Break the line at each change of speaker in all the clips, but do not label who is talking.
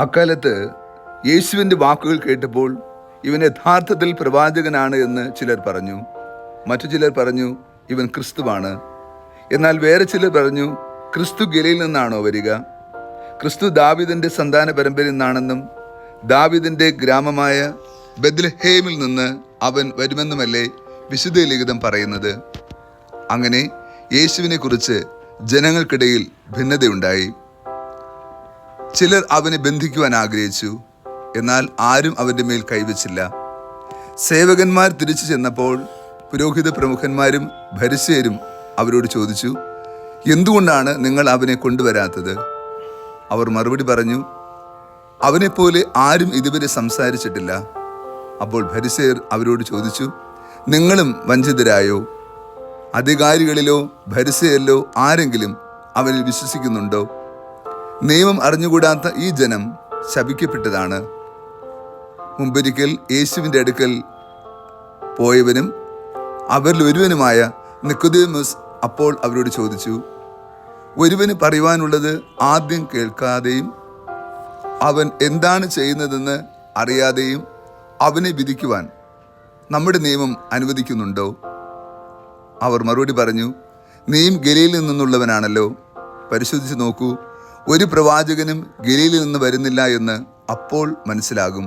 അക്കാലത്ത് യേശുവിൻ്റെ വാക്കുകൾ കേട്ടപ്പോൾ ഇവൻ യഥാർത്ഥത്തിൽ പ്രവാചകനാണ് എന്ന് ചിലർ പറഞ്ഞു. മറ്റു ചിലർ പറഞ്ഞു ഇവൻ ക്രിസ്തുവാണ്. എന്നാൽ വേറെ ചിലർ പറഞ്ഞു ക്രിസ്തു ഗലീലയിൽ നിന്നാണോ വരിക? ക്രിസ്തു ദാവീദിന്റെ സന്താന പരമ്പരയിൽ നിന്നാണെന്നും ദാവീദിന്റെ ഗ്രാമമായ ബെത്ലഹേമിൽ നിന്ന് അവൻ വരുമെന്നുമല്ലേ വിശുദ്ധ ലിഖിതം പറയുന്നത്. അങ്ങനെ യേശുവിനെ കുറിച്ച് ജനങ്ങൾക്കിടയിൽ ഭിന്നതയുണ്ടായി. ചിലർ അവനെ ബന്ധിക്കുവാൻ ആഗ്രഹിച്ചു, എന്നാൽ ആരും അവൻ്റെ മേൽ കൈവച്ചില്ല. സേവകന്മാർ തിരിച്ചു ചെന്നപ്പോൾ പുരോഹിത പ്രമുഖന്മാരും ഫരിസേയരും അവരോട് ചോദിച്ചു, എന്തുകൊണ്ടാണ് നിങ്ങൾ അവനെ കൊണ്ടുവരാത്തത്? അവർ മറുപടി പറഞ്ഞു, അവനെപ്പോലെ ആരും ഇതുവരെ സംസാരിച്ചിട്ടില്ല. അപ്പോൾ ഫരിസേയർ അവരോട് ചോദിച്ചു, നിങ്ങളും വഞ്ചിതരായോ? അധികാരികളിലോ ഫരിസേയരിലോ ആരെങ്കിലും അവനിൽ വിശ്വസിക്കുന്നുണ്ടോ? നിയമം അറിഞ്ഞുകൂടാത്ത ഈ ജനം ശപിക്കപ്പെട്ടതാണ്. മുമ്പൊരിക്കൽ യേശുവിൻ്റെ അടുക്കൽ പോയവനും അവരിൽ ഒരുവനുമായ നിക്കോദേമോസ് അപ്പോൾ അവരോട് ചോദിച്ചു, ഒരുവന് പറയുവാനുള്ളത് ആദ്യം കേൾക്കാതെയും അവൻ എന്താണ് ചെയ്യുന്നതെന്ന് അറിയാതെയും അവനെ വിധിക്കുവാൻ നമ്മുടെ നിയമം അനുവദിക്കുന്നുണ്ടോ? അവർ മറുപടി പറഞ്ഞു, നീയും ഗലീലയിൽ നിന്നുള്ളവനാണല്ലോ. പരിശോധിച്ച് നോക്കൂ, ഒരു പ്രവാചകനും ഗലീലയിൽ നിന്ന് വരുന്നില്ല എന്ന് അപ്പോൾ മനസ്സിലാകും.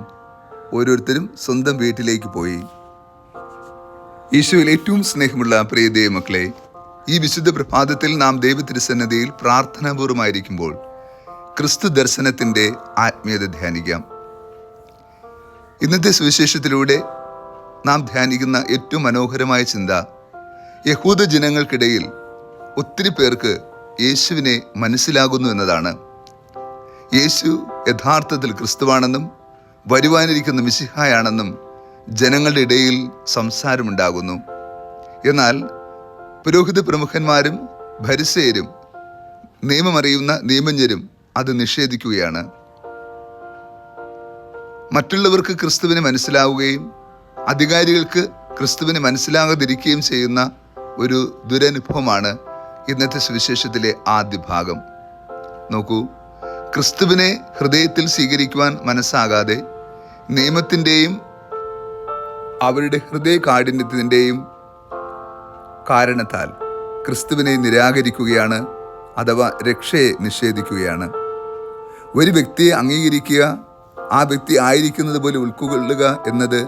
ഓരോരുത്തരും സ്വന്തം വീട്ടിലേക്ക് പോയി. ഈശോയിൽ ഏറ്റവും സ്നേഹമുള്ള പ്രിയ ദൈവമക്കളെ, ഈ വിശുദ്ധ പ്രഭാതത്തിൽ നാം ദൈവതിരുസന്നിധിയിൽ പ്രാർത്ഥനാപൂർവമായിരിക്കുമ്പോൾ ക്രിസ്തു ദർശനത്തിൻ്റെ ആത്മീയത ധ്യാനിക്കാം. ഇന്നത്തെ സുവിശേഷത്തിലൂടെ നാം ധ്യാനിക്കുന്ന ഏറ്റവും മനോഹരമായ ചിന്ത, യഹൂദ ജനങ്ങൾക്കിടയിൽ ഒത്തിരി പേർക്ക് യേശുവിനെ മനസ്സിലാകുന്നു എന്നതാണ്. യേശു യഥാർത്ഥത്തിൽ ക്രിസ്തുവാണെന്നും വരുവാനിരിക്കുന്ന മിശിഹായാണെന്നും ജനങ്ങളുടെ ഇടയിൽ സംസാരമുണ്ടാകുന്നു. എന്നാൽ പുരോഹിത പ്രമുഖന്മാരും ഫരിസേയരും നിയമമറിയുന്ന നിയമജ്ഞരും അത് നിഷേധിക്കുകയാണ്. മറ്റുള്ളവർക്ക് ക്രിസ്തുവിനെ മനസ്സിലാവുകയും അധികാരികൾക്ക് ക്രിസ്തുവിനെ മനസ്സിലാകാതിരിക്കുകയും ചെയ്യുന്ന ഒരു ദുരനുഭവമാണ് ഇന്നത്തെ സുവിശേഷത്തിലെ ആദ്യ ഭാഗം. നോക്കൂ, ക്രിസ്തുവിനെ ഹൃദയത്തിൽ സ്വീകരിക്കുവാൻ മനസ്സാകാതെ നിയമത്തിൻ്റെയും അവരുടെ ഹൃദയ കാഠിന്യത്തിൻ്റെയും കാരണത്താൽ ക്രിസ്തുവിനെ നിരാകരിക്കുകയാണ്, അഥവാ രക്ഷയെ നിഷേധിക്കുകയാണ്. ഒരു വ്യക്തിയെ അംഗീകരിക്കുക, ആ വ്യക്തി ആയിരിക്കുന്നത് പോലെ ഉൾക്കൊള്ളുക എന്നത്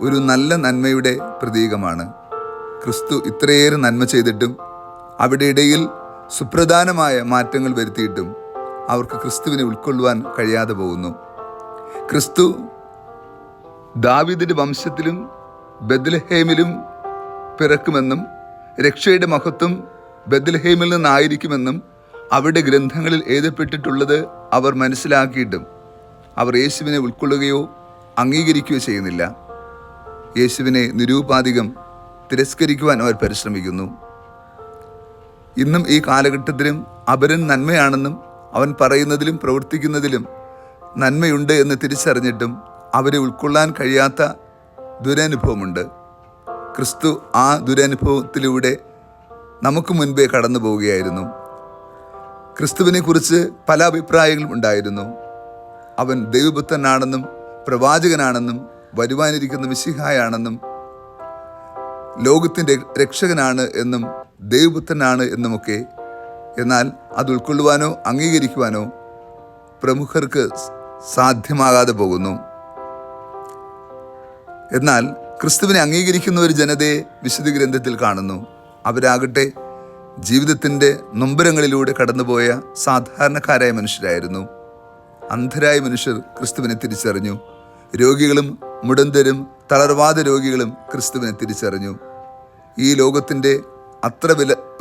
ഒരു നല്ല നന്മയുടെ പ്രതീകമാണ്. ക്രിസ്തു ഇത്രയേറെ നന്മ ചെയ്തിട്ടും അവിടെ ഇടയിൽ സുപ്രധാനമായ മാറ്റങ്ങൾ വരുത്തിയിട്ടും അവർക്ക് ക്രിസ്തുവിനെ ഉൾക്കൊള്ളുവാൻ കഴിയാതെ പോകുന്നു. ക്രിസ്തു ദാവീദിന്റെ വംശത്തിലും ബെത്ലഹേമിലും പിറക്കുമെന്നും രക്ഷയുടെ മഹത്വം ബെത്ലഹേമിൽ നിന്നായിരിക്കുമെന്നും അവരുടെ ഗ്രന്ഥങ്ങളിൽ എഴുതപ്പെട്ടിട്ടുള്ളത് അവർ മനസ്സിലാക്കിയിട്ടും അവർ യേശുവിനെ ഉൾക്കൊള്ളുകയോ അംഗീകരിക്കുകയോ ചെയ്യുന്നില്ല. യേശുവിനെ നിരൂപാധികം തിരസ്കരിക്കുവാൻ അവർ പരിശ്രമിക്കുന്നു. ഇന്നും ഈ കാലഘട്ടത്തിലും അപരൻ നന്മയാണെന്നും അവൻ പറയുന്നതിലും പ്രവർത്തിക്കുന്നതിലും നന്മയുണ്ട് എന്ന് തിരിച്ചറിഞ്ഞിട്ടും അവരെ ഉൾക്കൊള്ളാൻ കഴിയാത്ത ദുരനുഭവമുണ്ട്. ക്രിസ്തു ആ ദുരനുഭവത്തിലൂടെ നമുക്ക് മുൻപേ കടന്നു പോവുകയായിരുന്നു. ക്രിസ്തുവിനെ കുറിച്ച് പല അഭിപ്രായങ്ങളും ഉണ്ടായിരുന്നു. അവൻ ദൈവപുത്രനാണെന്നും പ്രവാചകനാണെന്നും വരുവാനിരിക്കുന്ന മിശിഹായാണെന്നും ലോകത്തിൻ്റെ രക്ഷകനാണ് എന്നും ദൈവപുത്രനാണ് എന്നുമൊക്കെ. എന്നാൽ അത് ഉൾക്കൊള്ളുവാനോ അംഗീകരിക്കുവാനോ പ്രമുഖർക്ക് സാധ്യമാകാതെ പോകുന്നു. എന്നാൽ ക്രിസ്തുവിനെ അംഗീകരിക്കുന്ന ഒരു ജനതയെ വിശുദ്ധ ഗ്രന്ഥത്തിൽ കാണുന്നു. അവരാകട്ടെ ജീവിതത്തിൻ്റെ നൊമ്പരങ്ങളിലൂടെ കടന്നുപോയ സാധാരണക്കാരായ മനുഷ്യരായിരുന്നു. അന്ധരായ മനുഷ്യർ ക്രിസ്തുവിനെ തിരിച്ചറിഞ്ഞു. രോഗികളും മുടന്തരും തളർവാദ രോഗികളും ക്രിസ്തുവിനെ തിരിച്ചറിഞ്ഞു. ഈ ലോകത്തിൻ്റെ അത്ര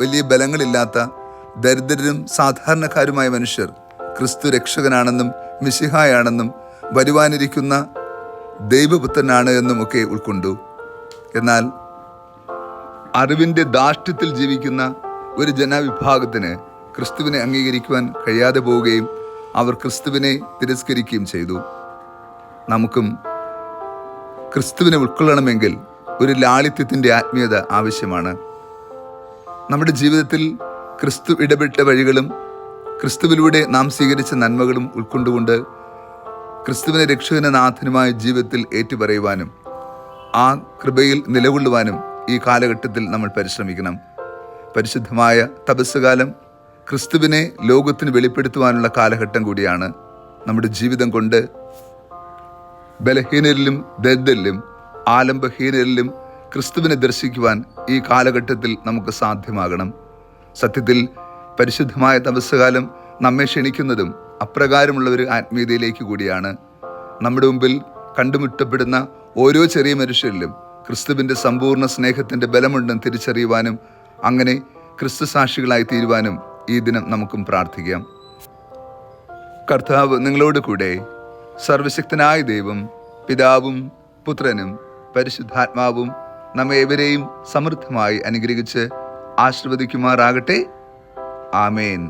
വലിയ ബലങ്ങളില്ലാത്ത ദരിദ്രരും സാധാരണക്കാരുമായ മനുഷ്യർ ക്രിസ്തു രക്ഷകനാണെന്നും മിശിഹായാണെന്നും വരുവാനിരിക്കുന്ന ദൈവപുത്രനാണ് എന്നുമൊക്കെ ഉൾക്കൊണ്ടു. എന്നാൽ അറിവിൻ്റെ ധാർഷ്ട്യത്തിൽ ജീവിക്കുന്ന ഒരു ജനവിഭാഗത്തിന് ക്രിസ്തുവിനെ അംഗീകരിക്കുവാൻ കഴിയാതെ പോവുകയും അവർ ക്രിസ്തുവിനെ തിരസ്കരിക്കുകയും ചെയ്തു. നമുക്കും ക്രിസ്തുവിനെ ഉൾക്കൊള്ളണമെങ്കിൽ ഒരു ലാളിത്യത്തിൻ്റെ ആത്മീയത ആവശ്യമാണ്. നമ്മുടെ ജീവിതത്തിൽ ക്രിസ്തു ഇടപെട്ട വഴികളും ക്രിസ്തുവിലൂടെ നാം സ്വീകരിച്ച നന്മകളും ഉൾക്കൊണ്ടുകൊണ്ട് ക്രിസ്തുവിനെ രക്ഷകന നാഥനുമായ ജീവിതത്തിൽ ഏറ്റുപറയുവാനും ആ കൃപയിൽ നിലകൊള്ളുവാനും ഈ കാലഘട്ടത്തിൽ നമ്മൾ പരിശ്രമിക്കണം. പരിശുദ്ധമായ തപസ്സുകാലം ക്രിസ്തുവിനെ ലോകത്തിന് വെളിപ്പെടുത്തുവാനുള്ള കാലഘട്ടം കൂടിയാണ്. നമ്മുടെ ജീവിതം കൊണ്ട് ബലഹീനരിലും ദരിദ്രരിലും ആലംബഹീനരിലും ക്രിസ്തുവിനെ ദർശിക്കുവാൻ ഈ കാലഘട്ടത്തിൽ നമുക്ക് സാധ്യമാകണം. സത്യത്തിൽ പരിശുദ്ധമായ തപസ്സുകാലം നമ്മെ ക്ഷണിക്കുന്നതും അപ്രകാരമുള്ള ഒരു ആത്മീയതയിലേക്ക് കൂടിയാണ്. നമ്മുടെ മുമ്പിൽ കണ്ടുമുട്ടപ്പെടുന്ന ഓരോ ചെറിയ മനുഷ്യരിലും ക്രിസ്തുവിൻ്റെ സമ്പൂർണ്ണ സ്നേഹത്തിൻ്റെ ബലമുണ്ടെന്ന് തിരിച്ചറിയുവാനും അങ്ങനെ ക്രിസ്തു സാക്ഷികളായി തീരുവാനും ഈ ദിനം നമുക്കും പ്രാർത്ഥിക്കാം. കർത്താവ് നിങ്ങളോട് കൂടെ. സർവശക്തനായ ദൈവം പിതാവും പുത്രനും പരിശുദ്ധാത്മാവും നമ്മെ ഏവരെയും സമൃദ്ധമായി അനുഗ്രഹിച്ച് ആശീർവദിക്കുമാറാകട്ടെ. ആമേൻ.